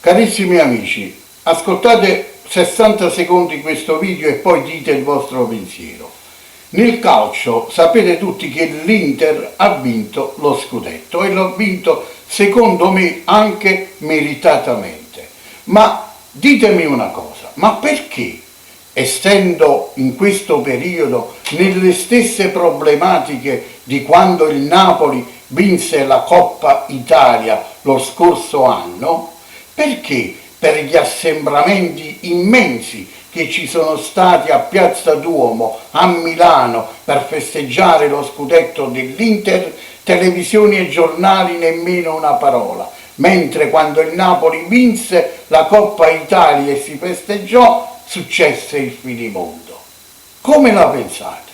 Carissimi amici, ascoltate 60 secondi questo video e poi dite il vostro pensiero. Nel calcio sapete tutti che l'Inter ha vinto lo scudetto e l'ha vinto secondo me anche meritatamente. Ma ditemi una cosa, ma perché, essendo in questo periodo nelle stesse problematiche di quando il Napoli vinse la Coppa Italia lo scorso anno, perché per gli assembramenti immensi che ci sono stati a Piazza Duomo, a Milano, per festeggiare lo scudetto dell'Inter, televisioni e giornali nemmeno una parola, mentre quando il Napoli vinse la Coppa Italia e si festeggiò, successe il finimondo. Come la pensate?